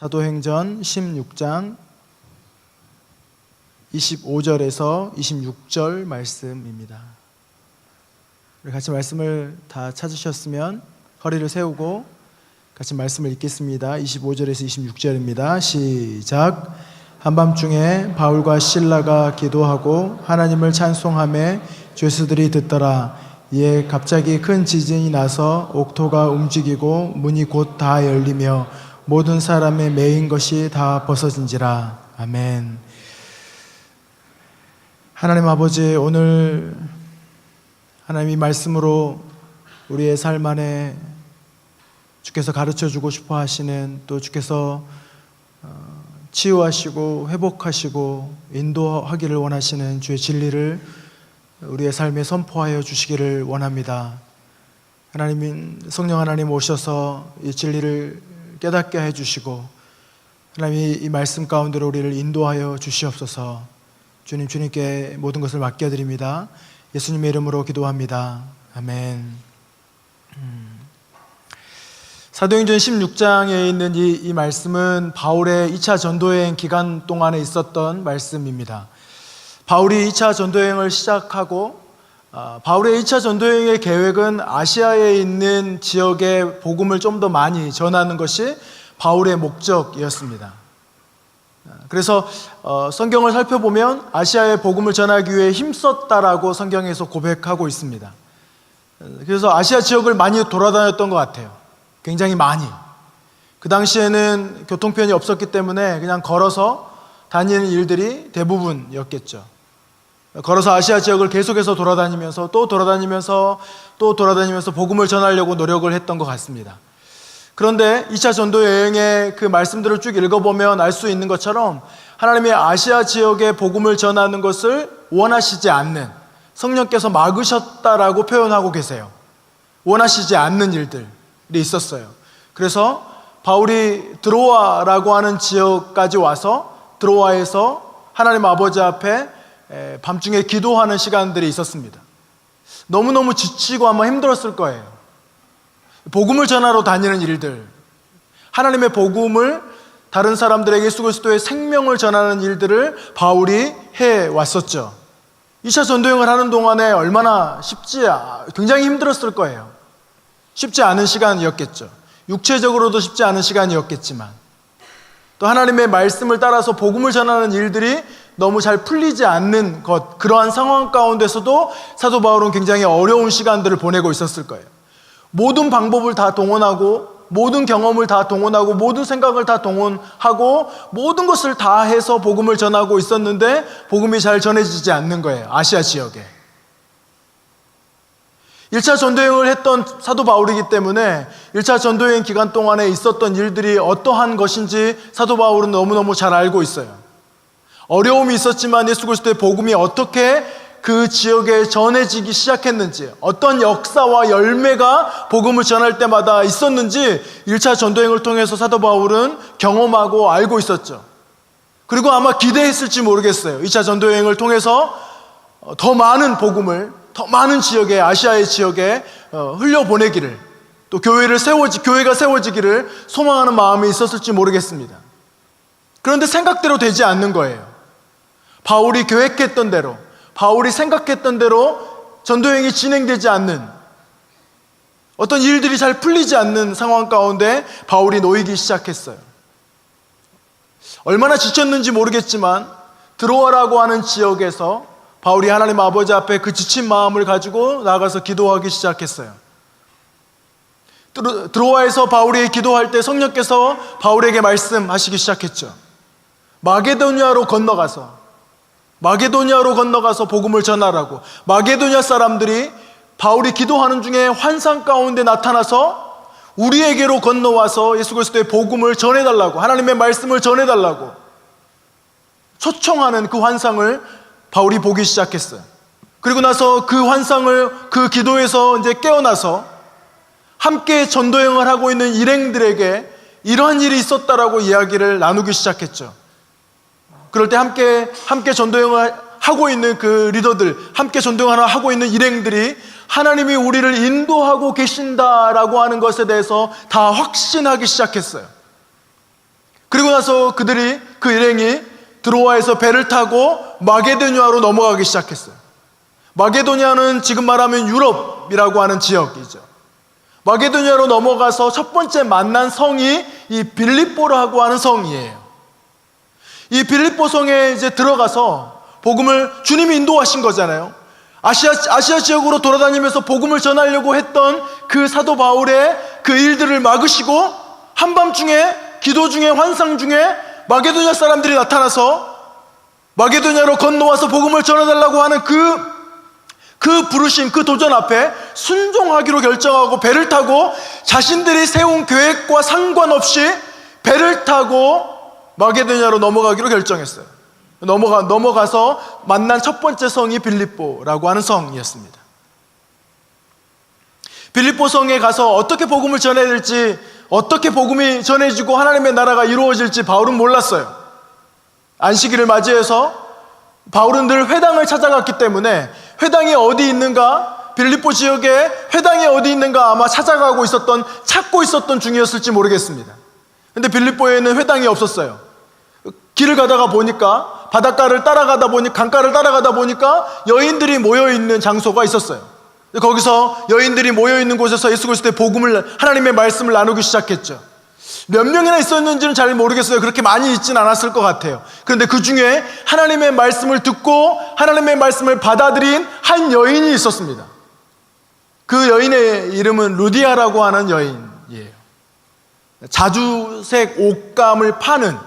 사도행전 16장 25절에서 26절 말씀입니다. 우리 같이 말씀을 다 찾으셨으면 허리를 세우고 같이 말씀을 읽겠습니다. 25절에서 26절입니다. 시작. 한밤중에 바울과 실라가 기도하고 하나님을 찬송하며 죄수들이 듣더라. 이에 갑자기 큰 지진이 나서 옥토가 움직이고 문이 곧 다 열리며 모든 사람의 매인 것이 다 벗어진지라. 아멘. 하나님 아버지, 오늘 하나님이 말씀으로 우리의 삶 안에 주께서 가르쳐주고 싶어 하시는, 또 주께서 치유하시고 회복하시고 인도하기를 원하시는 주의 진리를 우리의 삶에 선포하여 주시기를 원합니다. 하나님, 성령 하나님 오셔서 이 진리를 깨닫게 해주시고 하나님이 이 말씀 가운데로 우리를 인도하여 주시옵소서. 주님께 모든 것을 맡겨드립니다. 예수님의 이름으로 기도합니다. 아멘. 사도행전 16장에 있는 이 말씀은 바울의 2차 전도여행 기간 동안에 있었던 말씀입니다. 바울이 2차 전도여행을 시작하고 바울의 2차 전도여행의 계획은 아시아에 있는 지역의 복음을 좀 더 많이 전하는 것이 바울의 목적이었습니다. 그래서 성경을 살펴보면 아시아의 복음을 전하기 위해 힘썼다라고 성경에서 고백하고 있습니다. 그래서 아시아 지역을 많이 돌아다녔던 것 같아요. 굉장히 많이. 그 당시에는 교통편이 없었기 때문에 그냥 걸어서 다니는 일들이 대부분이었겠죠. 걸어서 아시아 지역을 계속해서 돌아다니면서 또 돌아다니면서 복음을 전하려고 노력을 했던 것 같습니다. 그런데 2차 전도 여행의 그 말씀들을 쭉 읽어보면 알 수 있는 것처럼 하나님의 아시아 지역의 복음을 전하는 것을 원하시지 않는, 성령께서 막으셨다라고 표현하고 계세요. 원하시지 않는 일들이 있었어요. 그래서 바울이 드로아라고 하는 지역까지 와서 드로아에서 하나님 아버지 앞에 밤중에 기도하는 시간들이 있었습니다. 너무너무 지치고 아마 힘들었을 거예요. 복음을 전하러 다니는 일들, 하나님의 복음을 다른 사람들에게 예수 그리스도의 생명을 전하는 일들을 바울이 해왔었죠. 2차 전도여행을 하는 동안에 얼마나 굉장히 힘들었을 거예요. 쉽지 않은 시간이었겠죠. 육체적으로도 쉽지 않은 시간이었겠지만, 또 하나님의 말씀을 따라서 복음을 전하는 일들이 너무 잘 풀리지 않는 것, 그러한 상황 가운데서도 사도 바울은 굉장히 어려운 시간들을 보내고 있었을 거예요. 모든 방법을 다 동원하고, 모든 경험을 다 동원하고, 모든 생각을 다 동원하고, 모든 것을 다 해서 복음을 전하고 있었는데 복음이 잘 전해지지 않는 거예요. 아시아 지역에. 1차 전도여행을 했던 사도 바울이기 때문에 1차 전도여행 기간 동안에 있었던 일들이 어떠한 것인지 사도 바울은 너무너무 잘 알고 있어요. 어려움이 있었지만 예수 그리스도의 복음이 어떻게 그 지역에 전해지기 시작했는지, 어떤 역사와 열매가 복음을 전할 때마다 있었는지 1차 전도여행을 통해서 사도 바울은 경험하고 알고 있었죠. 그리고 아마 기대했을지 모르겠어요. 2차 전도여행을 통해서 더 많은 복음을 더 많은 지역에, 아시아의 지역에 흘려보내기를, 또 교회가 세워지기를 소망하는 마음이 있었을지 모르겠습니다. 그런데 생각대로 되지 않는 거예요. 바울이 계획했던 대로, 바울이 생각했던 대로 전도여행이 진행되지 않는, 어떤 일들이 잘 풀리지 않는 상황 가운데 바울이 놓이기 시작했어요. 얼마나 지쳤는지 모르겠지만 드로아라고 하는 지역에서 바울이 하나님 아버지 앞에 그 지친 마음을 가지고 나가서 기도하기 시작했어요. 드로아에서 바울이 기도할 때 성령께서 바울에게 말씀하시기 시작했죠. 마게도니아로 건너가서 복음을 전하라고. 마게도니아 사람들이 바울이 기도하는 중에 환상 가운데 나타나서 우리에게로 건너와서 예수 그리스도의 복음을 전해달라고, 하나님의 말씀을 전해달라고 초청하는 그 환상을 바울이 보기 시작했어요. 그리고 나서 그 환상을, 그 기도에서 이제 깨어나서 함께 전도여행을 하고 있는 일행들에게 이러한 일이 있었다라고 이야기를 나누기 시작했죠. 그럴 때 함께 전도여행을 하고 있는 그 리더들, 함께 전도여행을 하고 있는 일행들이 하나님이 우리를 인도하고 계신다라고 하는 것에 대해서 다 확신하기 시작했어요. 그리고 나서 그들이 그 일행이 드로아에서 배를 타고 마게도냐로 넘어가기 시작했어요. 마게도냐는 지금 말하면 유럽이라고 하는 지역이죠. 마게도냐로 넘어가서 첫 번째 만난 성이 이 빌립보라고 하는 성이에요. 이 빌립보 성에 이제 들어가서 복음을 주님이 인도하신 거잖아요. 아시아 지역으로 돌아다니면서 복음을 전하려고 했던 그 사도 바울의 그 일들을 막으시고 한밤중에 기도 중에 환상 중에 마게도냐 사람들이 나타나서 마게도냐로 건너와서 복음을 전해달라고 하는 그 부르심, 그 도전 앞에 순종하기로 결정하고 배를 타고 자신들이 세운 계획과 상관없이 배를 타고 마게도냐로 넘어가기로 결정했어요. 넘어가서 만난 첫 번째 성이 빌립보라고 하는 성이었습니다. 빌립보 성에 가서 어떻게 복음을 전해야 될지, 어떻게 복음이 전해지고 하나님의 나라가 이루어질지 바울은 몰랐어요. 안식일을 맞이해서 바울은 늘 회당을 찾아갔기 때문에 회당이 어디 있는가, 빌립보 지역에 회당이 어디 있는가 아마 찾고 있었던 중이었을지 모르겠습니다. 근데 빌립보에는 회당이 없었어요. 길을 가다가 보니까 바닷가를 따라가다 보니 강가를 따라가다 보니까 여인들이 모여있는 장소가 있었어요. 거기서 여인들이 모여있는 곳에서 예수 그리스도의 복음을, 하나님의 말씀을 나누기 시작했죠. 몇 명이나 있었는지는 잘 모르겠어요. 그렇게 많이 있진 않았을 것 같아요. 그런데 그 중에 하나님의 말씀을 듣고 하나님의 말씀을 받아들인 한 여인이 있었습니다. 그 여인의 이름은 루디아라고 하는 여인이에요. 자주색 옷감을 파는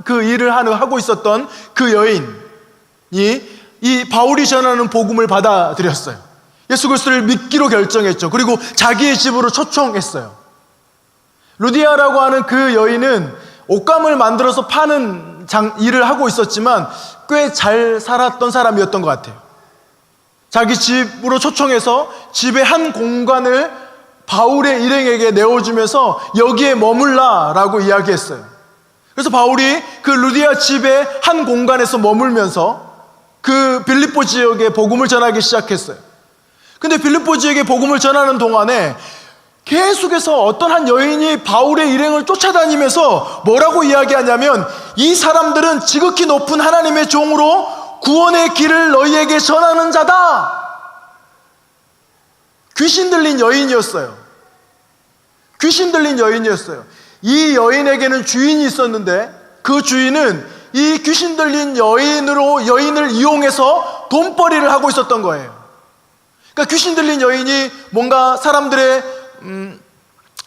그 일을 하고 있었던 그 여인이 이 바울이 전하는 복음을 받아들였어요. 예수 그리스도를 믿기로 결정했죠. 그리고 자기의 집으로 초청했어요. 루디아라고 하는 그 여인은 옷감을 만들어서 파는 일을 하고 있었지만 꽤 잘 살았던 사람이었던 것 같아요. 자기 집으로 초청해서 집의 한 공간을 바울의 일행에게 내어주면서 여기에 머물라라고 이야기했어요. 그래서 바울이 그 루디아 집의 한 공간에서 머물면서 그 빌립보 지역에 복음을 전하기 시작했어요. 근데 빌립보 지역에 복음을 전하는 동안에 계속해서 어떤 한 여인이 바울의 일행을 쫓아다니면서 뭐라고 이야기하냐면, 이 사람들은 지극히 높은 하나님의 종으로 구원의 길을 너희에게 전하는 자다. 귀신 들린 여인이었어요. 이 여인에게는 주인이 있었는데 그 주인은 이 귀신 들린 여인을 이용해서 돈벌이를 하고 있었던 거예요. 그러니까 귀신 들린 여인이 뭔가 사람들의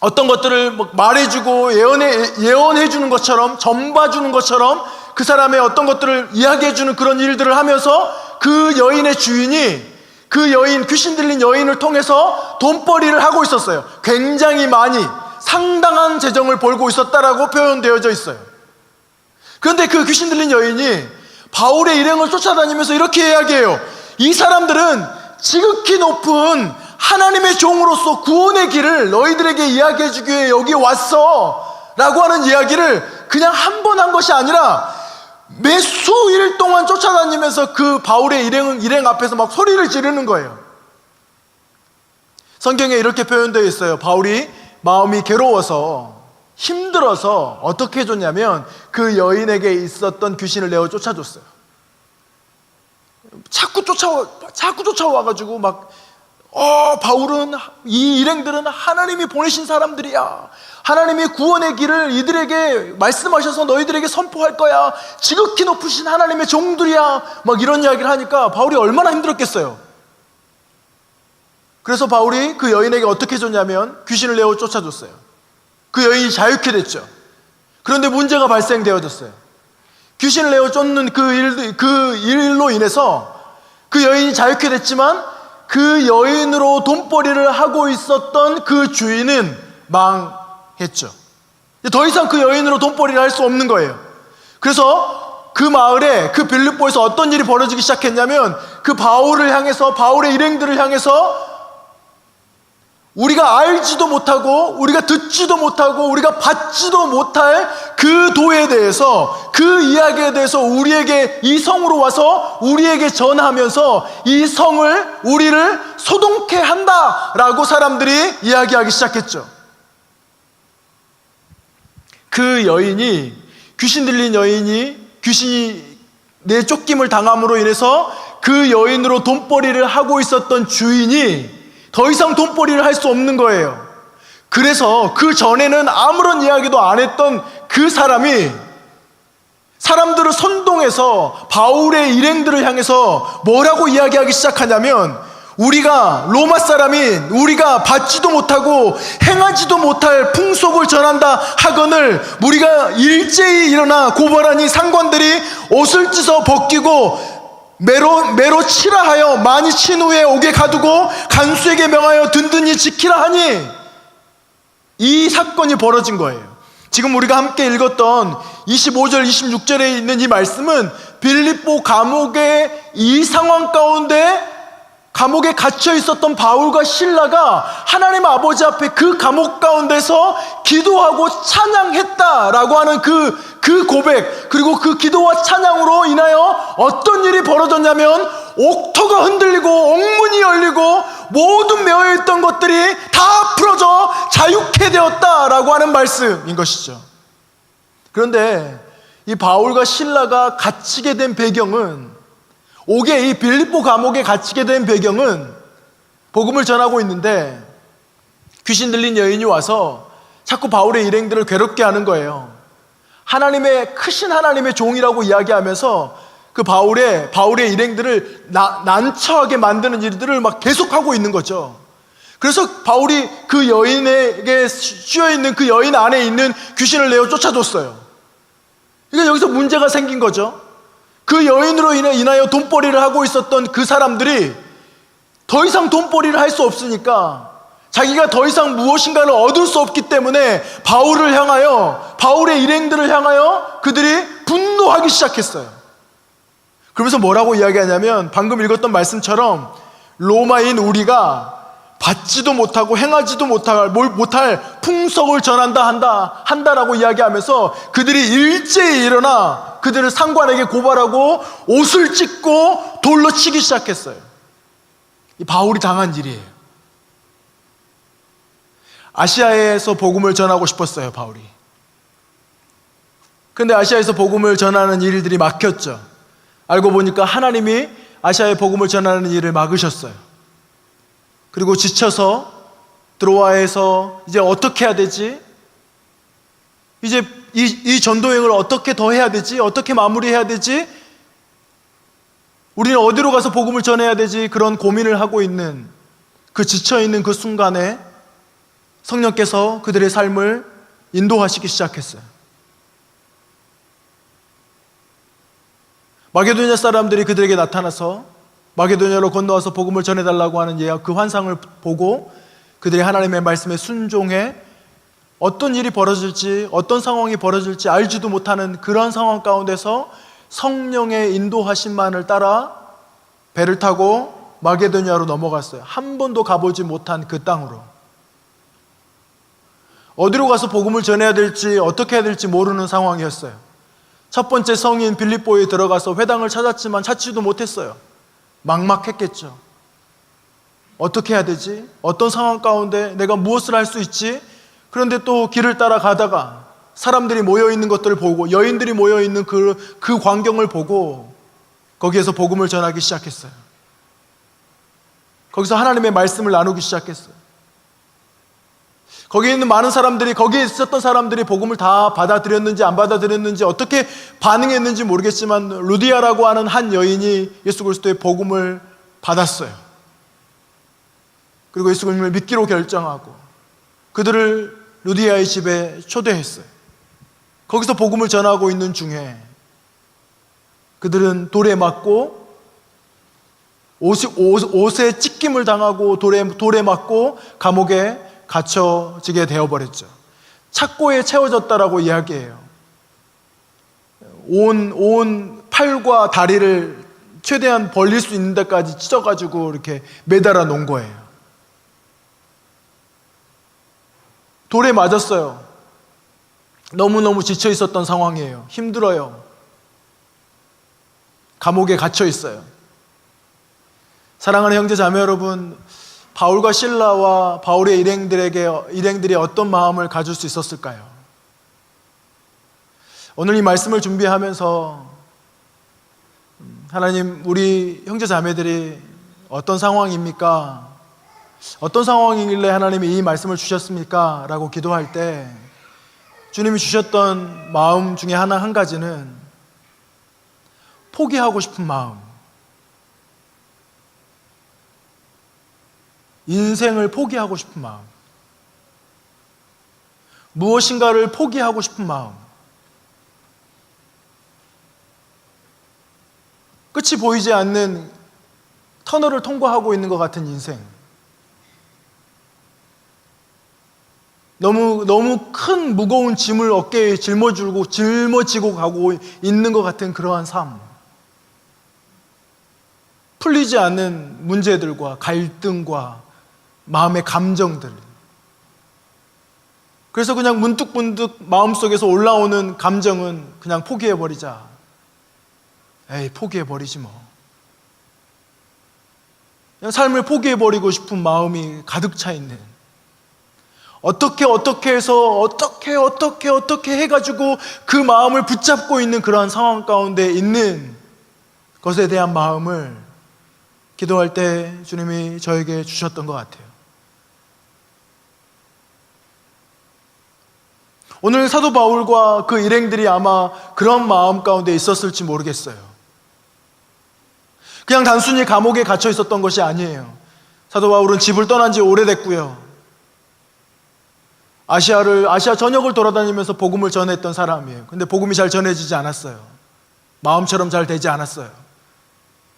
어떤 것들을 말해주고 예언해주는 것처럼, 전봐주는 것처럼 그 사람의 어떤 것들을 이야기해주는 그런 일들을 하면서 그 여인의 주인이 그 귀신 들린 여인을 통해서 돈벌이를 하고 있었어요. 굉장히 많이, 상당한 재정을 벌고 있었다라고 표현되어져 있어요. 그런데 그 귀신 들린 여인이 바울의 일행을 쫓아다니면서 이렇게 이야기해요. 이 사람들은 지극히 높은 하나님의 종으로서 구원의 길을 너희들에게 이야기해 주기 위해 여기 왔어 라고 하는 이야기를 그냥 한 번 한 것이 아니라 몇 수일 동안 쫓아다니면서 그 바울의 일행 앞에서 막 소리를 지르는 거예요. 성경에 이렇게 표현되어 있어요. 바울이 마음이 괴로워서, 힘들어서 어떻게 해줬냐면 그 여인에게 있었던 귀신을 내어 쫓아줬어요. 자꾸 쫓아와가지고 바울은, 이 일행들은 하나님이 보내신 사람들이야. 하나님이 구원의 길을 이들에게 말씀하셔서 너희들에게 선포할 거야. 지극히 높으신 하나님의 종들이야. 막 이런 이야기를 하니까 바울이 얼마나 힘들었겠어요. 그래서 바울이 그 여인에게 어떻게 해줬냐면 귀신을 내어 쫓아줬어요. 그 여인이 자유케 됐죠. 그런데 문제가 발생되어졌어요. 귀신을 내어 쫓는 그 일로 인해서 그 여인이 자유케 됐지만 그 여인으로 돈벌이를 하고 있었던 그 주인은 망했죠. 더 이상 그 여인으로 돈벌이를 할 수 없는 거예요. 그래서 그 마을에, 그 빌립보에서 어떤 일이 벌어지기 시작했냐면 그 바울을 향해서, 바울의 일행들을 향해서 우리가 알지도 못하고 우리가 듣지도 못하고 우리가 받지도 못할 그 도에 대해서, 그 이야기에 대해서 우리에게, 이 성으로 와서 우리에게 전하면서 이 성을, 우리를 소동케 한다라고 사람들이 이야기하기 시작했죠. 그 여인이, 귀신 들린 여인이 귀신이 내쫓김을 당함으로 인해서 그 여인으로 돈벌이를 하고 있었던 주인이 더 이상 돈벌이를 할 수 없는 거예요. 그래서 그 전에는 아무런 이야기도 안 했던 그 사람이 사람들을 선동해서 바울의 일행들을 향해서 뭐라고 이야기하기 시작하냐면, 우리가 로마 사람인 우리가 받지도 못하고 행하지도 못할 풍속을 전한다 하거늘 우리가 일제히 일어나 고발하니 상관들이 옷을 찢어 벗기고 매로 치라 하여 많이 친 후에 옥에 가두고 간수에게 명하여 든든히 지키라 하니, 이 사건이 벌어진 거예요. 지금 우리가 함께 읽었던 25절 26절에 있는 이 말씀은 빌립보 감옥의 이 상황 가운데 감옥에 갇혀 있었던 바울과 실라가 하나님 아버지 앞에 그 감옥 가운데서 기도하고 찬양했다라고 하는 그 고백, 그리고 그 기도와 찬양으로 인하여 어떤 일이 벌어졌냐면, 옥토가 흔들리고 옥문이 열리고 모든 매어있던 것들이 다 풀어져 자유케 되었다라고 하는 말씀인 것이죠. 그런데 이 바울과 실라가 갇히게 된 배경은, 옥에, 이 빌립보 감옥에 갇히게 된 배경은, 복음을 전하고 있는데 귀신 들린 여인이 와서 자꾸 바울의 일행들을 괴롭게 하는 거예요. 크신 하나님의 종이라고 이야기하면서 그 바울의 일행들을 난처하게 만드는 일들을 막 계속하고 있는 거죠. 그래서 바울이 그 여인에게 씌어있는 그 여인 안에 있는 귀신을 내어 쫓아줬어요. 그러니까 여기서 문제가 생긴 거죠. 그 여인으로 인하여 돈벌이를 하고 있었던 그 사람들이 더 이상 돈벌이를 할 수 없으니까, 자기가 더 이상 무엇인가를 얻을 수 없기 때문에 바울을 향하여, 바울의 일행들을 향하여 그들이 분노하기 시작했어요. 그러면서 뭐라고 이야기하냐면, 방금 읽었던 말씀처럼 로마인 우리가 받지도 못하고 행하지도 못할 풍속을 한다라고 이야기하면서 그들이 일제히 일어나 그들을 상관에게 고발하고 옷을 찢고 돌로 치기 시작했어요. 이 바울이 당한 일이에요. 아시아에서 복음을 전하고 싶었어요, 바울이. 근데 아시아에서 복음을 전하는 일들이 막혔죠. 알고 보니까 하나님이 아시아에 복음을 전하는 일을 막으셨어요. 그리고 지쳐서 드로아에서 이제 어떻게 해야 되지? 이제 이 전도행을 어떻게 더 해야 되지? 어떻게 마무리해야 되지? 우리는 어디로 가서 복음을 전해야 되지? 그런 고민을 하고 있는, 그 지쳐있는 그 순간에 성령께서 그들의 삶을 인도하시기 시작했어요. 마게도냐 사람들이 그들에게 나타나서 마게도냐로 건너와서 복음을 전해달라고 하는 예약, 그 환상을 보고 그들이 하나님의 말씀에 순종해 어떤 일이 벌어질지, 어떤 상황이 벌어질지 알지도 못하는 그런 상황 가운데서 성령의 인도하심만을 따라 배를 타고 마게도냐로 넘어갔어요. 한 번도 가보지 못한 그 땅으로. 어디로 가서 복음을 전해야 될지, 어떻게 해야 될지 모르는 상황이었어요. 첫 번째 성인 빌립보에 들어가서 회당을 찾았지만 찾지도 못했어요. 막막했겠죠. 어떻게 해야 되지? 어떤 상황 가운데 내가 무엇을 할 수 있지? 그런데 또 길을 따라 가다가 사람들이 모여있는 것들을 보고, 여인들이 모여있는 그 광경을 보고 거기에서 복음을 전하기 시작했어요. 거기서 하나님의 말씀을 나누기 시작했어요. 거기에 있는 많은 사람들이, 거기에 있었던 사람들이 복음을 다 받아들였는지 안 받아들였는지 어떻게 반응했는지 모르겠지만 루디아라고 하는 한 여인이 예수 그리스도의 복음을 받았어요. 그리고 예수 그리스도를 믿기로 결정하고 그들을 루디아의 집에 초대했어요. 거기서 복음을 전하고 있는 중에 그들은 돌에 맞고 옷에 찢김을 당하고 돌에 맞고 감옥에 갇혀지게 되어버렸죠. 착고에 채워졌다라고 이야기해요. 온 팔과 다리를 최대한 벌릴 수 있는 데까지 찢어가지고 이렇게 매달아 놓은 거예요. 돌에 맞았어요. 너무너무 지쳐 있었던 상황이에요. 힘들어요. 감옥에 갇혀 있어요. 사랑하는 형제 자매 여러분, 바울과 실라와 바울의 일행들이 어떤 마음을 가질 수 있었을까요? 오늘 이 말씀을 준비하면서 하나님, 우리 형제 자매들이 어떤 상황입니까? 어떤 상황이길래 하나님이 이 말씀을 주셨습니까? 라고 기도할 때 주님이 주셨던 마음 중에 한 가지는 포기하고 싶은 마음, 인생을 포기하고 싶은 마음, 무엇인가를 포기하고 싶은 마음, 끝이 보이지 않는 터널을 통과하고 있는 것 같은 인생, 너무 큰 무거운 짐을 어깨에 짊어지고 가고 있는 것 같은 그러한 삶, 풀리지 않는 문제들과 갈등과 마음의 감정들, 그래서 그냥 문득문득 마음속에서 올라오는 감정은 그냥 포기해버리자. 에이, 포기해버리지 뭐. 그냥 삶을 포기해버리고 싶은 마음이 가득 차 있는, 어떻게 해서 어떻게 해가지고 그 마음을 붙잡고 있는 그러한 상황 가운데 있는 것에 대한 마음을 기도할 때 주님이 저에게 주셨던 것 같아요. 오늘 사도 바울과 그 일행들이 아마 그런 마음 가운데 있었을지 모르겠어요. 그냥 단순히 감옥에 갇혀 있었던 것이 아니에요. 사도 바울은 집을 떠난 지 오래됐고요. 아시아 전역을 돌아다니면서 복음을 전했던 사람이에요. 근데 복음이 잘 전해지지 않았어요. 마음처럼 잘 되지 않았어요.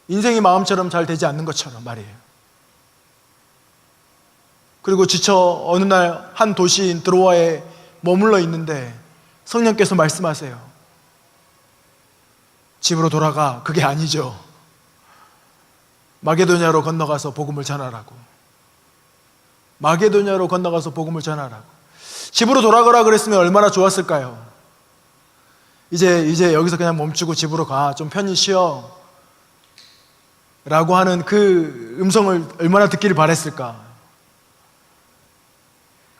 인생이 마음처럼 잘 되지 않는 것처럼 말이에요. 그리고 지쳐 어느 날 한 도시인 드로아에 머물러 있는데 성령께서 말씀하세요. 집으로 돌아가. 그게 아니죠. 마게도냐로 건너가서 복음을 전하라고. 마게도냐로 건너가서 복음을 전하라고. 집으로 돌아가라 그랬으면 얼마나 좋았을까요? 이제 여기서 그냥 멈추고 집으로 가. 좀 편히 쉬어. 라고 하는 그 음성을 얼마나 듣기를 바랬을까?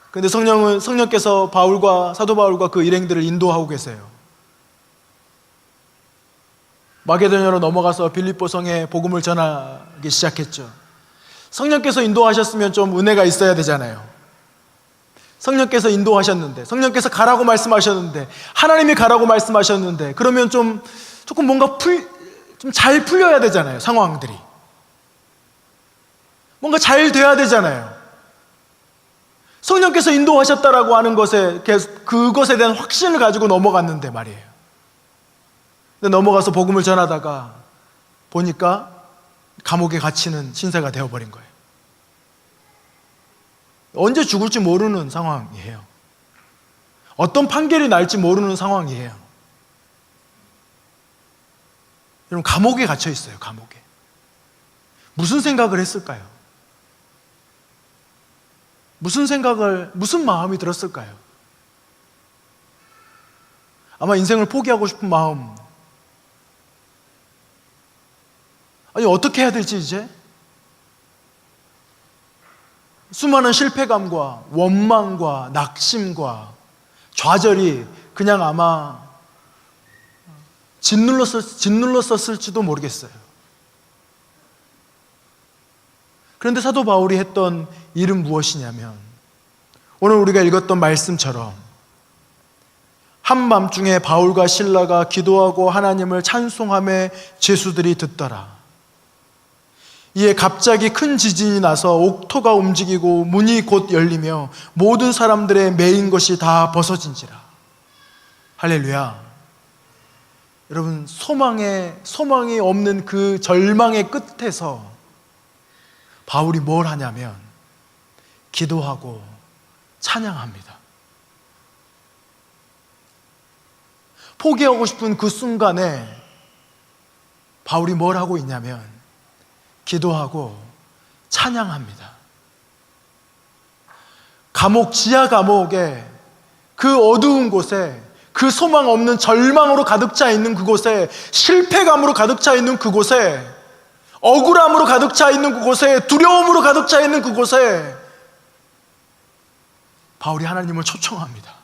근데 성령께서 사도 바울과 그 일행들을 인도하고 계세요. 마게도냐로 넘어가서 빌립보 성에 복음을 전하기 시작했죠. 성령께서 인도하셨으면 좀 은혜가 있어야 되잖아요. 성령께서 인도하셨는데, 성령께서 가라고 말씀하셨는데, 하나님이 가라고 말씀하셨는데, 그러면 조금 뭔가 좀 잘 풀려야 되잖아요. 상황들이 뭔가 잘 돼야 되잖아요. 성령께서 인도하셨다라고 하는 그것에 대한 확신을 가지고 넘어갔는데 말이에요. 근데 넘어가서 복음을 전하다가 보니까 감옥에 갇히는 신세가 되어버린 거예요. 언제 죽을지 모르는 상황이에요. 어떤 판결이 날지 모르는 상황이에요. 여러분, 감옥에 갇혀 있어요. 감옥에. 무슨 생각을 했을까요? 무슨 마음이 들었을까요? 아마 인생을 포기하고 싶은 마음. 아니, 어떻게 해야 될지 이제? 수많은 실패감과 원망과 낙심과 좌절이 그냥 아마 짓눌렀었을지도 모르겠어요. 그런데 사도 바울이 했던 일은 무엇이냐면, 오늘 우리가 읽었던 말씀처럼 한밤중에 바울과 실라가 기도하고 하나님을 찬송하며 죄수들이 듣더라. 이에 갑자기 큰 지진이 나서 옥토가 움직이고 문이 곧 열리며 모든 사람들의 매인 것이 다 벗어진지라. 할렐루야. 여러분, 소망이 없는 그 절망의 끝에서 바울이 뭘 하냐면 기도하고 찬양합니다. 포기하고 싶은 그 순간에 바울이 뭘 하고 있냐면 기도하고 찬양합니다. 지하 감옥에 그 어두운 곳에, 그 소망 없는 절망으로 가득 차 있는 그곳에, 실패감으로 가득 차 있는 그곳에, 억울함으로 가득 차 있는 그곳에, 두려움으로 가득 차 있는 그곳에 바울이 하나님을 초청합니다.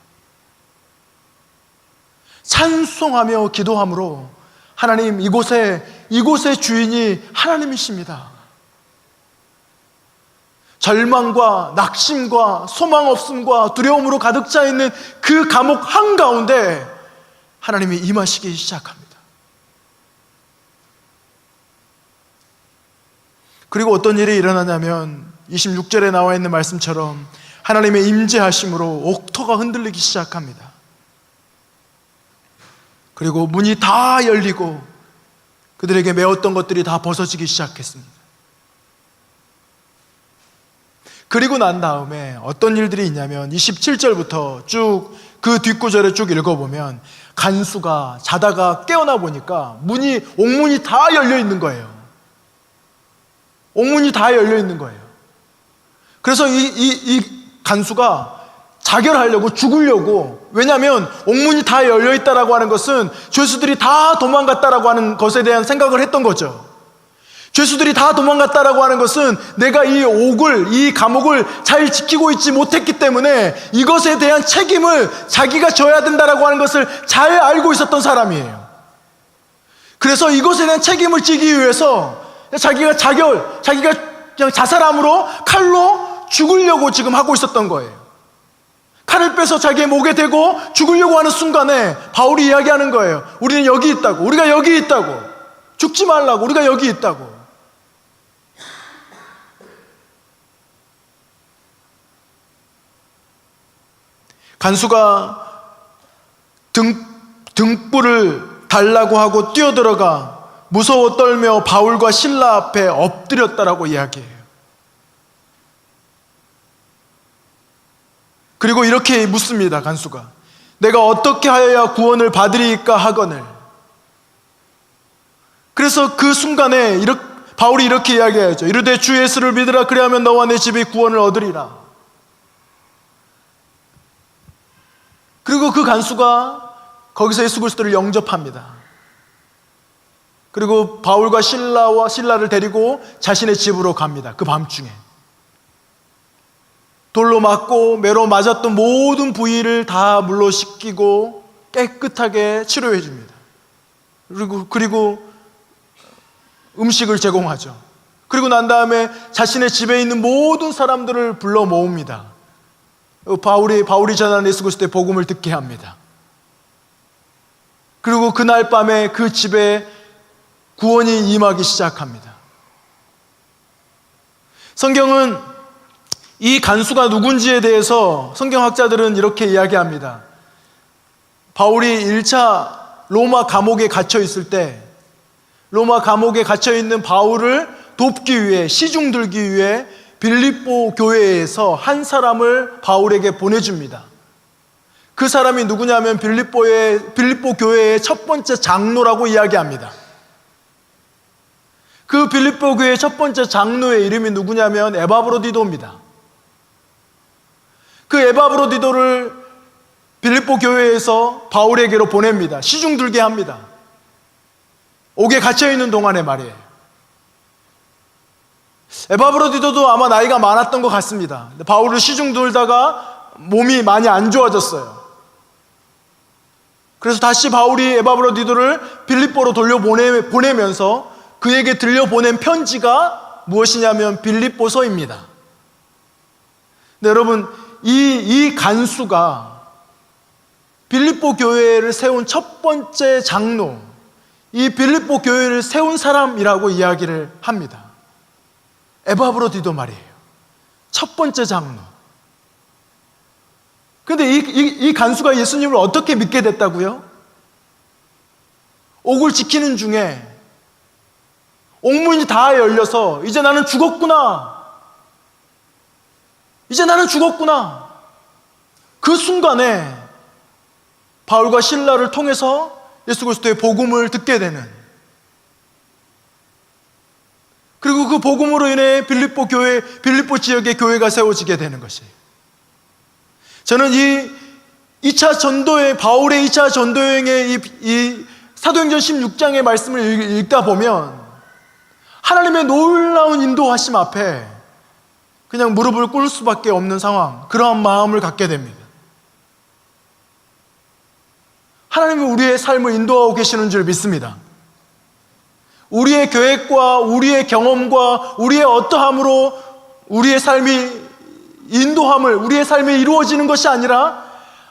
찬송하며 기도함으로 하나님, 이곳의 주인이 하나님이십니다. 절망과 낙심과 소망 없음과 두려움으로 가득 차 있는 그 감옥 한가운데 하나님이 임하시기 시작합니다. 그리고 어떤 일이 일어나냐면 26절에 나와 있는 말씀처럼 하나님의 임재하심으로 옥토가 흔들리기 시작합니다. 그리고 문이 다 열리고 그들에게 메었던 것들이 다 벗어지기 시작했습니다. 그리고 난 다음에 어떤 일들이 있냐면 27절부터 쭉 그 뒷구절에 쭉 읽어보면 간수가 자다가 깨어나 보니까 옥문이 다 열려 있는 거예요. 옥문이 다 열려 있는 거예요. 그래서 이 간수가 자결하려고, 죽으려고, 왜냐하면 옥문이 다 열려 있다라고 하는 것은 죄수들이 다 도망갔다라고 하는 것에 대한 생각을 했던 거죠. 죄수들이 다 도망갔다라고 하는 것은 내가 이 감옥을 잘 지키고 있지 못했기 때문에 이것에 대한 책임을 자기가 져야 된다라고 하는 것을 잘 알고 있었던 사람이에요. 그래서 이것에 대한 책임을 지기 위해서 자기가 그냥 자살함으로 칼로 죽으려고 지금 하고 있었던 거예요. 칼을 빼서 자기의 목에 대고 죽으려고 하는 순간에 바울이 이야기하는 거예요. 우리는 여기 있다고, 우리가 여기 있다고, 죽지 말라고, 우리가 여기 있다고. 간수가 등불을 달라고 하고 뛰어들어가 무서워 떨며 바울과 실라 앞에 엎드렸다라고 이야기해요. 그리고 이렇게 묻습니다. 간수가 내가 어떻게 하여야 구원을 받으리이까 하거늘. 그래서 그 순간에 바울이 이렇게 이야기하죠. 이르되 주 예수를 믿으라. 그리하면 너와 내 집이 구원을 얻으리라. 그리고 그 간수가 거기서 예수 그리스도를 영접합니다. 그리고 바울과 실라를 데리고 자신의 집으로 갑니다. 그 밤중에 돌로 맞고 매로 맞았던 모든 부위를 다 물로 씻기고 깨끗하게 치료해 줍니다. 그리고 음식을 제공하죠. 그리고 난 다음에 자신의 집에 있는 모든 사람들을 불러 모읍니다. 바울이 전하는 예수 그리스도의 복음을 듣게 합니다. 그리고 그날 밤에 그 집에 구원이 임하기 시작합니다. 성경은 이 간수가 누군지에 대해서 성경학자들은 이렇게 이야기합니다. 바울이 1차 로마 감옥에 갇혀 있을 때 로마 감옥에 갇혀 있는 바울을 돕기 위해, 시중 들기 위해 빌립보 교회에서 한 사람을 바울에게 보내줍니다. 그 사람이 누구냐면 빌립보 교회의 첫 번째 장로라고 이야기합니다. 그 빌립보 교회의 첫 번째 장로의 이름이 누구냐면 에바브로디도입니다. 그 에바브로디도를 빌립보 교회에서 바울에게로 보냅니다. 시중 들게 합니다. 옥에 갇혀있는 동안에 말이에요. 에바브로디도도 아마 나이가 많았던 것 같습니다. 바울을 시중 들다가 몸이 많이 안 좋아졌어요. 그래서 다시 바울이 에바브로디도를 빌립보로 보내면서 그에게 들려보낸 편지가 무엇이냐면 빌립보서입니다. 근데 여러분, 이 간수가 빌립보 교회를 세운 첫 번째 장로, 이 빌립보 교회를 세운 사람이라고 이야기를 합니다. 에바브로디도 말이에요. 첫 번째 장로. 근데 이 간수가 예수님을 어떻게 믿게 됐다고요? 옥을 지키는 중에 옥문이 다 열려서 이제 나는 죽었구나. 이제 나는 죽었구나. 그 순간에 바울과 실라를 통해서 예수 그리스도의 복음을 듣게 되는, 그리고 그 복음으로 인해 빌립보 지역의 교회가 세워지게 되는 것이에요. 저는 바울의 2차 전도여행의 이 사도행전 16장의 말씀을 읽다 보면 하나님의 놀라운 인도하심 앞에 그냥 무릎을 꿇을 수밖에 없는 상황, 그러한 마음을 갖게 됩니다. 하나님은 우리의 삶을 인도하고 계시는 줄 믿습니다. 우리의 계획과 우리의 경험과 우리의 어떠함으로 우리의 삶이 우리의 삶이 이루어지는 것이 아니라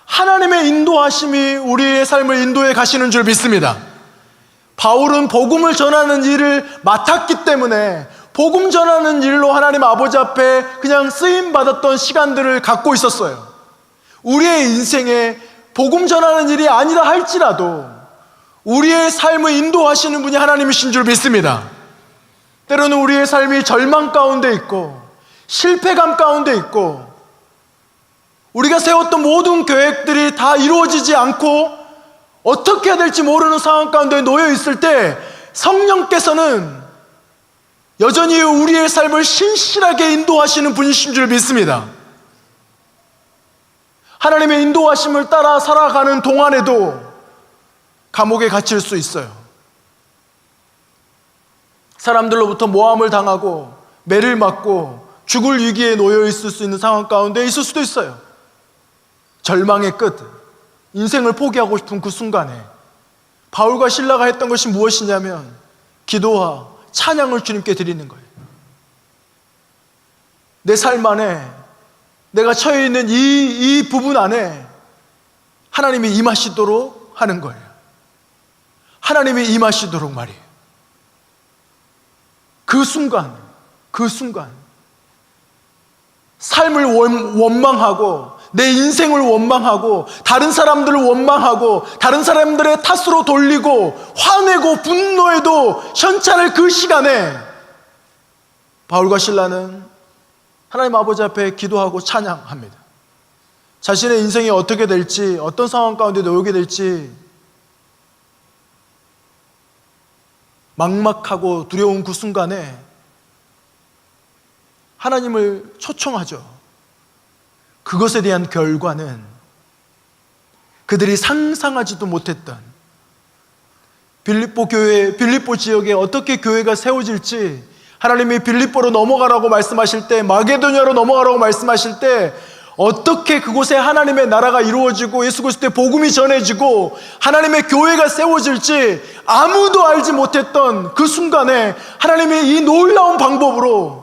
하나님의 인도하심이 우리의 삶을 인도해 가시는 줄 믿습니다. 바울은 복음을 전하는 일을 맡았기 때문에 복음 전하는 일로 하나님 아버지 앞에 그냥 쓰임받았던 시간들을 갖고 있었어요. 우리의 인생에 복음 전하는 일이 아니다 할지라도 우리의 삶을 인도하시는 분이 하나님이신 줄 믿습니다. 때로는 우리의 삶이 절망 가운데 있고 실패감 가운데 있고 우리가 세웠던 모든 계획들이 다 이루어지지 않고 어떻게 해야 될지 모르는 상황 가운데 놓여 있을 때 성령께서는 여전히 우리의 삶을 신실하게 인도하시는 분이신 줄 믿습니다. 하나님의 인도하심을 따라 살아가는 동안에도 감옥에 갇힐 수 있어요. 사람들로부터 모함을 당하고 매를 맞고 죽을 위기에 놓여 있을 수 있는 상황 가운데 있을 수도 있어요. 절망의 끝, 인생을 포기하고 싶은 그 순간에 바울과 실라가 했던 것이 무엇이냐면 기도와 찬양을 주님께 드리는 거예요. 내 삶 안에 내가 처해 있는 이 부분 안에 하나님이 임하시도록 하는 거예요. 하나님이 임하시도록 말이에요. 그 순간 삶을 원망하고 내 인생을 원망하고 다른 사람들을 원망하고 다른 사람들의 탓으로 돌리고 화내고 분노해도 현찰을 그 시간에 바울과 실라는 하나님 아버지 앞에 기도하고 찬양합니다. 자신의 인생이 어떻게 될지, 어떤 상황 가운데 놓이게 될지 막막하고 두려운 그 순간에 하나님을 초청하죠. 그것에 대한 결과는 그들이 상상하지도 못했던 빌립보 지역에 어떻게 교회가 세워질지, 하나님이 빌립보로 넘어가라고 말씀하실 때, 마게도냐로 넘어가라고 말씀하실 때 어떻게 그곳에 하나님의 나라가 이루어지고 예수 그리스도의 복음이 전해지고 하나님의 교회가 세워질지 아무도 알지 못했던 그 순간에 하나님이 이 놀라운 방법으로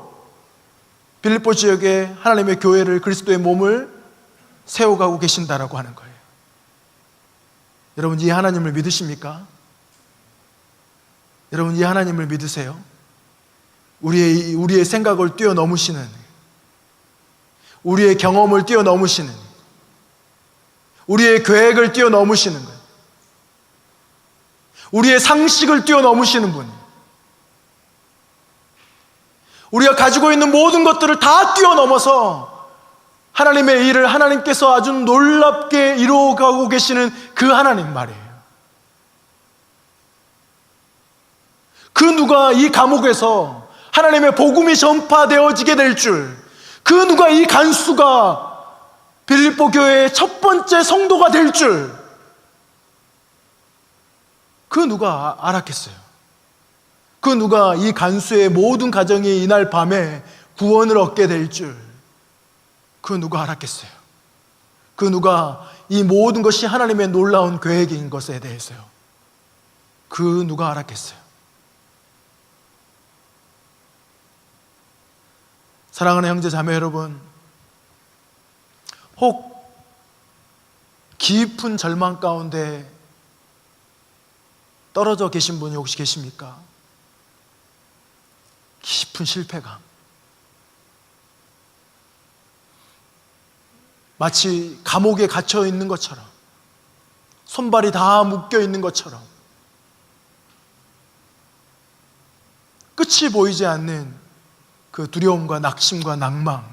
빌립보 지역에 하나님의 교회를, 그리스도의 몸을 세워가고 계신다라고 하는 거예요. 여러분, 이 하나님을 믿으십니까? 여러분, 이 하나님을 믿으세요? 우리의 생각을 뛰어넘으시는, 우리의 경험을 뛰어넘으시는, 우리의 계획을 뛰어넘으시는 거예요. 우리의 상식을 뛰어넘으시는 분, 우리가 가지고 있는 모든 것들을 다 뛰어넘어서 하나님의 일을 하나님께서 아주 놀랍게 이루어가고 계시는 그 하나님 말이에요. 그 누가 이 감옥에서 하나님의 복음이 전파되어지게 될 줄, 그 누가 이 간수가 빌립보 교회의 첫 번째 성도가 될 줄, 그 누가 알았겠어요? 그 누가 이 간수의 모든 가정이 이날 밤에 구원을 얻게 될 줄, 그 누가 알았겠어요? 그 누가 이 모든 것이 하나님의 놀라운 계획인 것에 대해서요, 그 누가 알았겠어요? 사랑하는 형제 자매 여러분, 혹 깊은 절망 가운데 떨어져 계신 분이 혹시 계십니까? 깊은 실패감, 마치 감옥에 갇혀 있는 것처럼, 손발이 다 묶여 있는 것처럼, 끝이 보이지 않는 그 두려움과 낙심과 낭망,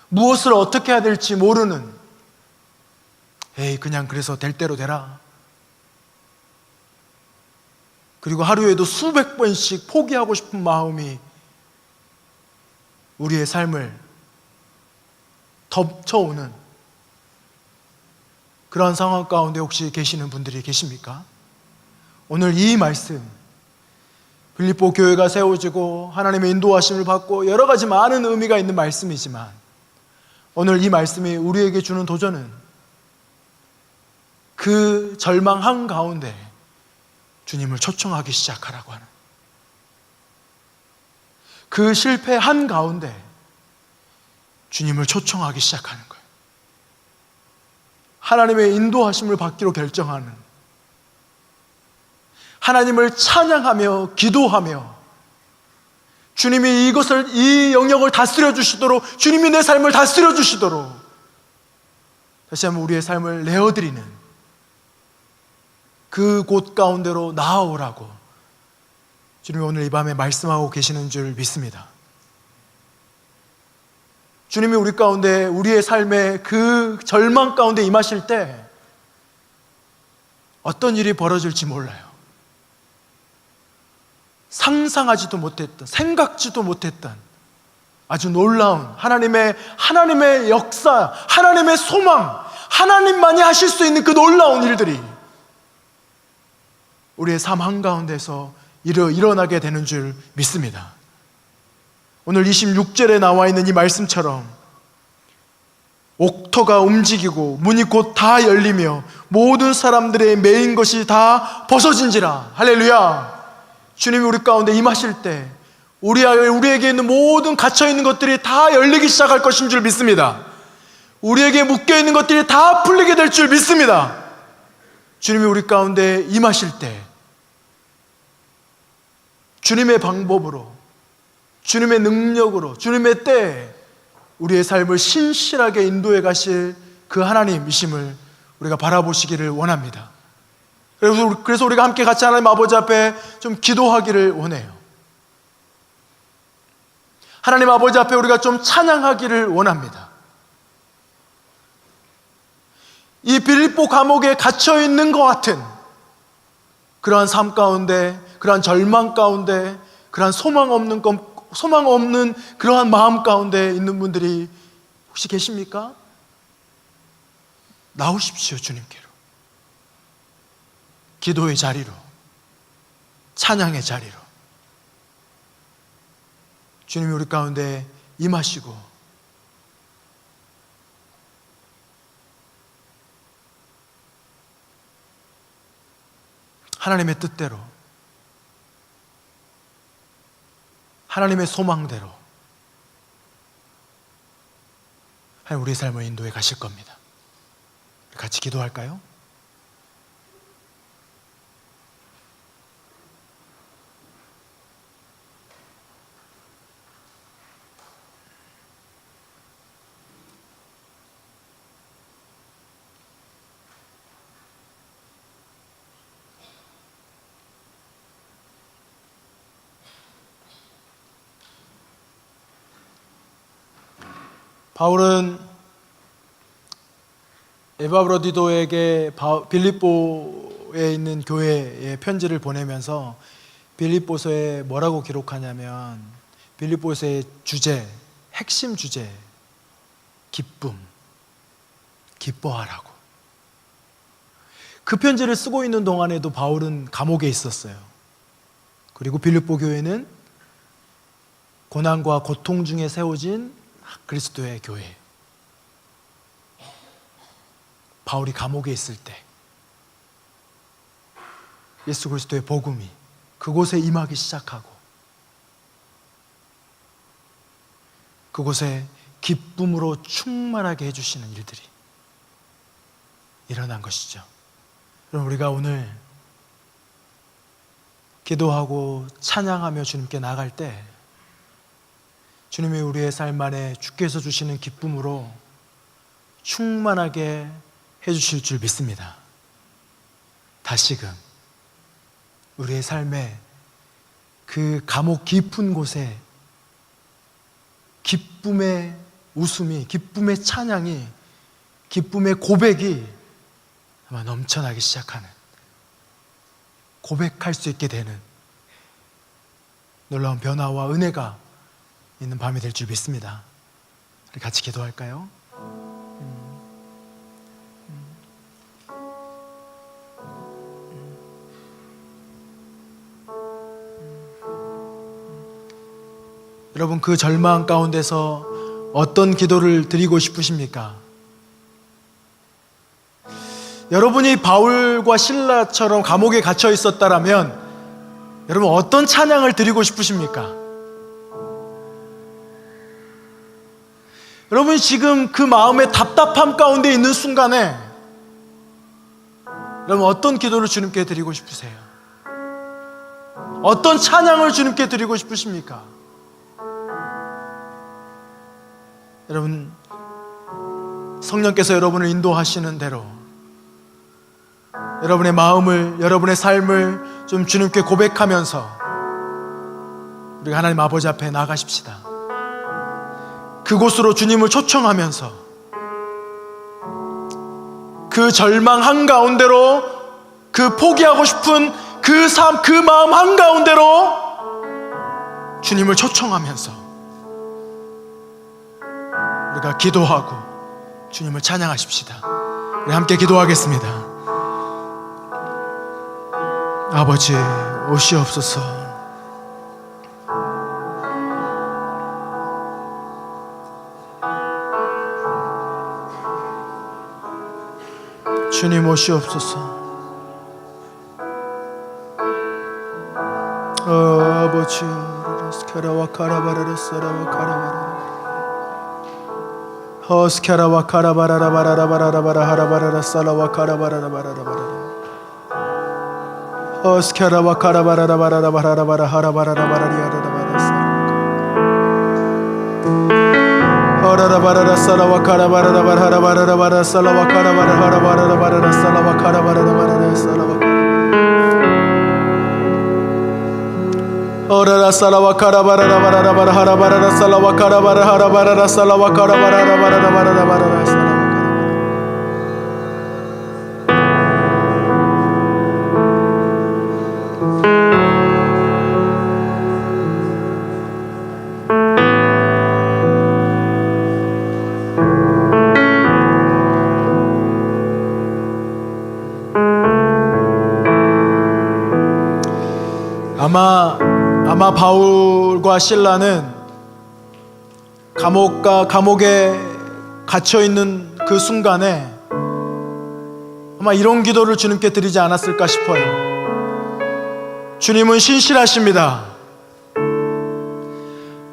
무엇을 어떻게 해야 될지 모르는, 그냥 그래서 될 대로 되라, 그리고 하루에도 수백 번씩 포기하고 싶은 마음이 우리의 삶을 덮쳐오는 그러한 상황 가운데 혹시 계시는 분들이 계십니까? 오늘 이 말씀, 빌립보 교회가 세워지고 하나님의 인도하심을 받고 여러 가지 많은 의미가 있는 말씀이지만, 오늘 이 말씀이 우리에게 주는 도전은 그 절망 한가운데 주님을 초청하기 시작하라고 하는, 그 실패 한가운데 주님을 초청하기 시작하는 거예요. 하나님의 인도하심을 받기로 결정하는, 하나님을 찬양하며 기도하며 주님이 이 영역을 다스려 주시도록, 주님이 내 삶을 다스려 주시도록 다시 한번 우리의 삶을 내어드리는 그 곳 가운데로 나아오라고 주님이 오늘 이 밤에 말씀하고 계시는 줄 믿습니다. 주님이 우리 가운데, 우리의 삶의 그 절망 가운데 임하실 때 어떤 일이 벌어질지 몰라요. 상상하지도 못했던, 생각지도 못했던 아주 놀라운 하나님의 역사, 하나님의 소망, 하나님만이 하실 수 있는 그 놀라운 일들이 우리의 삶 한가운데서 일어나게 되는 줄 믿습니다. 오늘 26절에 나와 있는 이 말씀처럼 옥토가 움직이고 문이 곧 다 열리며 모든 사람들의 매인 것이 다 벗어진지라. 할렐루야. 주님이 우리 가운데 임하실 때 우리에게 있는 모든 갇혀있는 것들이 다 열리기 시작할 것인 줄 믿습니다. 우리에게 묶여있는 것들이 다 풀리게 될 줄 믿습니다. 주님이 우리 가운데 임하실 때 주님의 방법으로, 주님의 능력으로, 주님의 때에 우리의 삶을 신실하게 인도해 가실 그 하나님이심을 우리가 바라보시기를 원합니다. 그래서 우리가 함께 같이 하나님 아버지 앞에 좀 기도하기를 원해요. 하나님 아버지 앞에 우리가 좀 찬양하기를 원합니다. 이 빌립보 감옥에 갇혀 있는 것 같은 그러한 삶 가운데, 그러한 절망 가운데, 그러한 소망 없는 그러한 마음 가운데 있는 분들이 혹시 계십니까? 나오십시오. 주님께로, 기도의 자리로, 찬양의 자리로 주님이 우리 가운데 임하시고 하나님의 뜻대로, 하나님의 소망대로 하나님 우리의 삶을 인도해 가실 겁니다. 같이 기도할까요? 바울은 에바브로디도에게 빌립보에 있는 교회에 편지를 보내면서 빌립보서에 뭐라고 기록하냐면, 빌립보서의 주제, 핵심 주제, 기쁨, 기뻐하라고. 그 편지를 쓰고 있는 동안에도 바울은 감옥에 있었어요. 그리고 빌립보 교회는 고난과 고통 중에 세워진 그리스도의 교회. 바울이 감옥에 있을 때 예수 그리스도의 복음이 그곳에 임하기 시작하고 그곳에 기쁨으로 충만하게 해주시는 일들이 일어난 것이죠. 그럼 우리가 오늘 기도하고 찬양하며 주님께 나갈 때 주님이 우리의 삶 안에 주께서 주시는 기쁨으로 충만하게 해주실 줄 믿습니다. 다시금 우리의 삶에 그 감옥 깊은 곳에 기쁨의 웃음이, 기쁨의 찬양이, 기쁨의 고백이 아마 넘쳐나기 시작하는, 고백할 수 있게 되는 놀라운 변화와 은혜가 있는 밤이 될 줄 믿습니다. 우리 같이 기도할까요? 여러분, 그 절망 가운데서 어떤 기도를 드리고 싶으십니까? 여러분이 바울과 실라처럼 감옥에 갇혀 있었다라면 여러분 어떤 찬양을 드리고 싶으십니까? 여러분이 지금 그 마음의 답답함 가운데 있는 순간에 여러분 어떤 기도를 주님께 드리고 싶으세요? 어떤 찬양을 주님께 드리고 싶으십니까? 여러분, 성령께서 여러분을 인도하시는 대로 여러분의 마음을, 여러분의 삶을 좀 주님께 고백하면서 우리가 하나님 아버지 앞에 나가십시다. 그곳으로 주님을 초청하면서 그 절망 한가운데로, 그 포기하고 싶은 그 삶, 그 마음 한가운데로 주님을 초청하면서 우리가 기도하고 주님을 찬양하십시다. 우리 함께 기도하겠습니다. 아버지, 오시옵소서. 주님 오시옵소서. 아버지, 스카라와 카라바라라 사라와 카라바라 스카라와 카라바라라바라바라바라 하라바라라 살라와 카라바라라바라바라 스카라와 카라바라라바라바라바라 하라바라라바라리아라바라 하라바라라 살라와 카라바라라바라 하라바라라바라 살라와 카라바라 하라바라라바라 살라와 카라바라라바라 살라와 오라라 살라와 카라바라라바라바라 하라바라라 살라와 카라바라 하라바라라 살라와 카라바라라바라바라바라바라 살라와 아마 바울과 실라는 감옥에 갇혀 있는 그 순간에 아마 이런 기도를 주님께 드리지 않았을까 싶어요. 주님은 신실하십니다.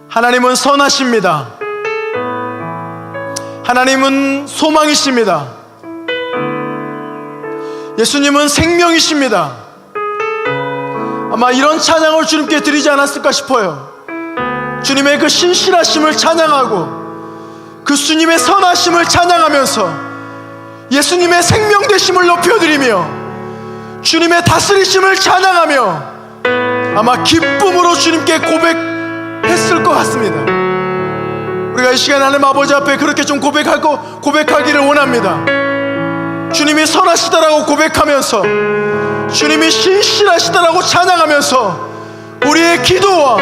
하나님은 선하십니다. 하나님은 소망이십니다. 예수님은 생명이십니다. 아마 이런 찬양을 주님께 드리지 않았을까 싶어요. 주님의 그 신실하심을 찬양하고 그 주님의 선하심을 찬양하면서 예수님의 생명되심을 높여드리며 주님의 다스리심을 찬양하며 아마 기쁨으로 주님께 고백했을 것 같습니다. 우리가 이 시간에 하나님 아버지 앞에 그렇게 좀 고백하기를 원합니다. 주님이 선하시다라고 고백하면서 주님이 신실하시다라고 찬양하면서 우리의 기도와